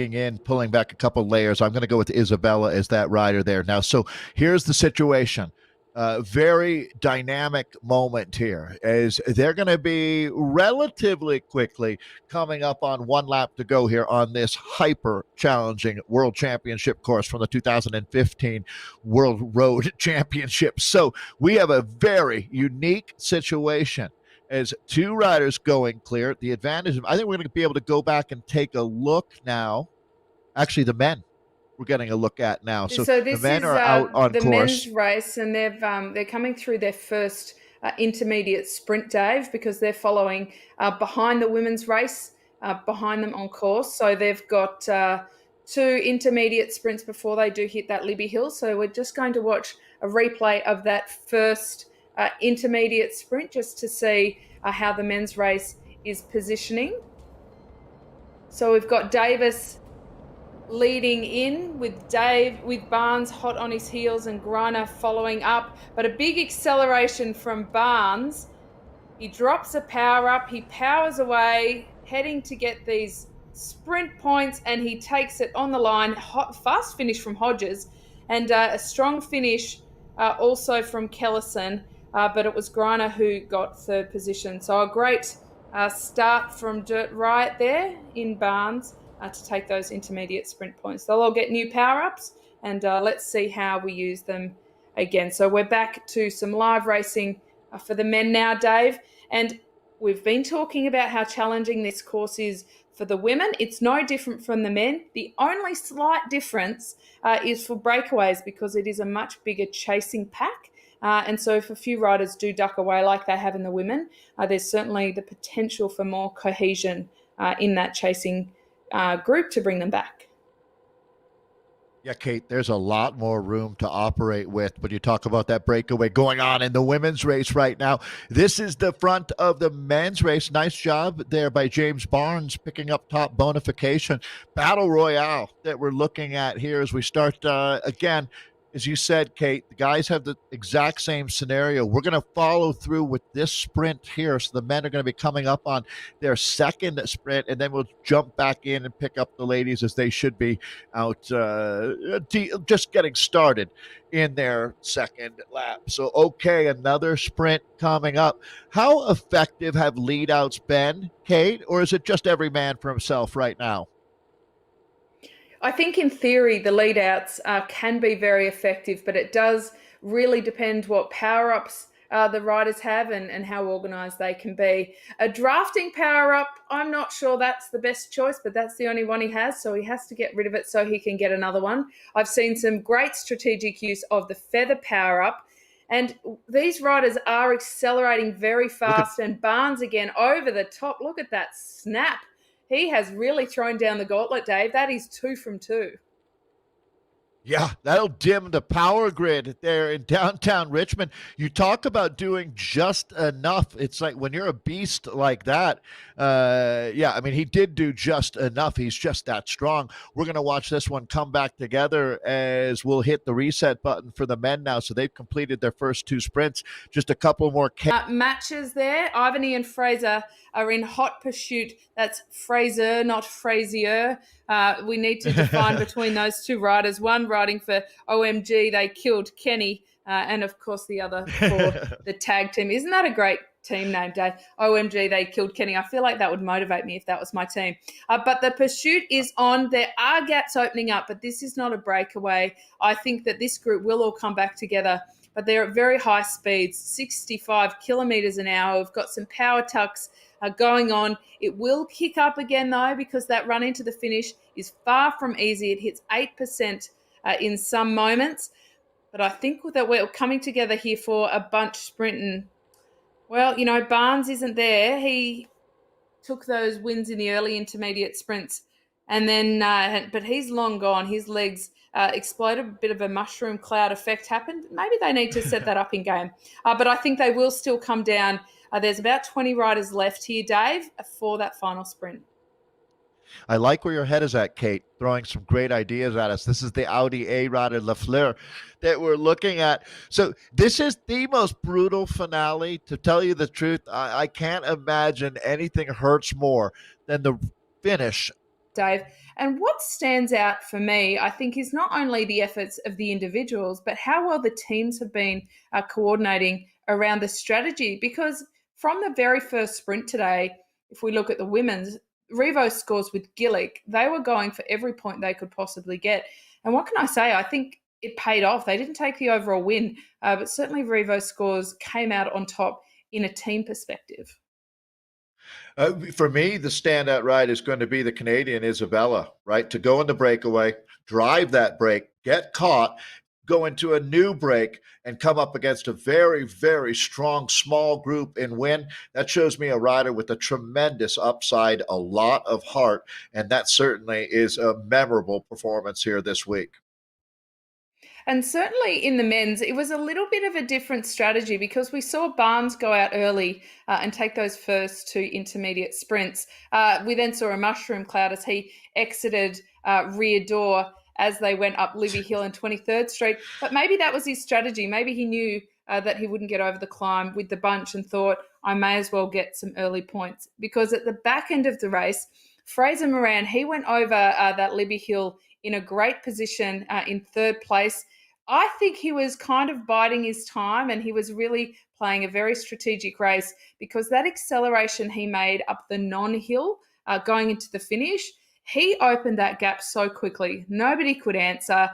in, pulling back a couple layers. I'm going to go with Isabella as that rider there. Now, so here's the situation. Very dynamic moment here as they're going to be relatively quickly coming up on one lap to go here on this hyper challenging world championship course from the 2015 World Road Championship. So we have a very unique situation as two riders going clear. The advantage of, I think we're going to be able to go back and take a look now. Actually, the men we're getting a look at now. So the this men is are out on the course. men's race, and they're coming through their first intermediate sprint, Dave, because they're following behind the women's race, behind them on course. So they've got two intermediate sprints before they do hit that Libby Hill. So we're just going to watch a replay of that first intermediate sprint just to see how the men's race is positioning. So we've got Davis leading in with Barnes hot on his heels and Griner following up, but a big acceleration from Barnes. He drops a power up, he powers away, heading to get these sprint points, and he takes it on the line. Fast finish from Hodges, and a strong finish also from Kellison, but it was Griner who got third position. So a great start from Riot there in Barnes to take those intermediate sprint points. They'll all get new power-ups, and let's see how we use them again. So we're back to some live racing for the men now, Dave. And we've been talking about how challenging this course is for the women. It's no different from the men. The only slight difference is for breakaways, because it is a much bigger chasing pack. And so if a few riders do duck away like they have in the women, there's certainly the potential for more cohesion in that chasing group to bring them back. Yeah, Kate, there's a lot more room to operate with when you talk about that breakaway going on in the women's race right now. This is the front of the men's race. Nice job there by James Barnes picking up top bonification. Battle Royale that we're looking at here as we start again. As you said, Kate, the guys have the exact same scenario. We're going to follow through with this sprint here. So the men are going to be coming up on their second sprint, and then we'll jump back in and pick up the ladies as they should be out just getting started in their second lap. So, okay, another sprint coming up. How effective have lead outs been, Kate, or is it just every man for himself right now? I think in theory the lead outs can be very effective, but it does really depend what power-ups the riders have and how organised they can be. A drafting power-up, I'm not sure that's the best choice, but that's the only one he has, so he has to get rid of it so he can get another one. I've seen some great strategic use of the feather power-up, and these riders are accelerating very fast, and Barnes again over the top. Look at that snap. He has really thrown down the gauntlet, Dave. That is 2 from 2. Yeah, that'll dim the power grid there in downtown Richmond. You talk about doing just enough. It's like when you're a beast like that. Yeah, I mean, he did do just enough. He's just that strong. We're going to watch this one come back together as we'll hit the reset button for the men now. So they've completed their first 2 sprints. Just a couple more matches there. Ivany and Fraser are in hot pursuit. That's Fraser, not Frazier. We need to define between those two riders. One riding for OMG, they killed Kenny, and of course the other for the tag team. Isn't that a great team name, Dave? OMG, they killed Kenny. I feel like that would motivate me if that was my team. But the pursuit is on. There are gaps opening up, but this is not a breakaway. I think that this group will all come back together, but they're at very high speeds, 65 kilometres an hour. We've got some power tucks going on. It will kick up again, though, because that run into the finish is far from easy. It hits 8% in some moments. But I think that we're coming together here for a bunch sprint. And, well, you know, Barnes isn't there. He took those wins in the early intermediate sprints. And then, but he's long gone. His legs exploded. A bit of a mushroom cloud effect happened. Maybe they need to set that up in game. But I think they will still come down. There's about 20 riders left here, Dave, for that final sprint. I like where your head is at, Kate, throwing some great ideas at us. This is the Audi A-Rider Lafleur that we're looking at. So this is the most brutal finale. To tell you the truth, I can't imagine anything hurts more than the finish Dave. And what stands out for me, I think, is not only the efforts of the individuals, but how well the teams have been coordinating around the strategy. Because from the very first sprint today, if we look at the women's, Revo scores with Gillick, they were going for every point they could possibly get. And what can I say? I think it paid off. They didn't take the overall win, but certainly Revo scores came out on top in a team perspective. For me, the standout ride is going to be the Canadian Isabella, right? To go in the breakaway, drive that break, get caught, go into a new break, and come up against a very, very strong small group and win. That shows me a rider with a tremendous upside, a lot of heart, and that certainly is a memorable performance here this week. And certainly in the men's, it was a little bit of a different strategy because we saw Barnes go out early and take those first two intermediate sprints. We then saw a mushroom cloud as he exited rear door as they went up Livy Hill and 23rd Street. But maybe that was his strategy. Maybe he knew that he wouldn't get over the climb with the bunch and thought, I may as well get some early points. Because at the back end of the race, Fraser Moran, he went over that Libby Hill in a great position in third place. I think he was kind of biding his time and he was really playing a very strategic race because that acceleration he made up the non-hill going into the finish, he opened that gap so quickly. Nobody could answer.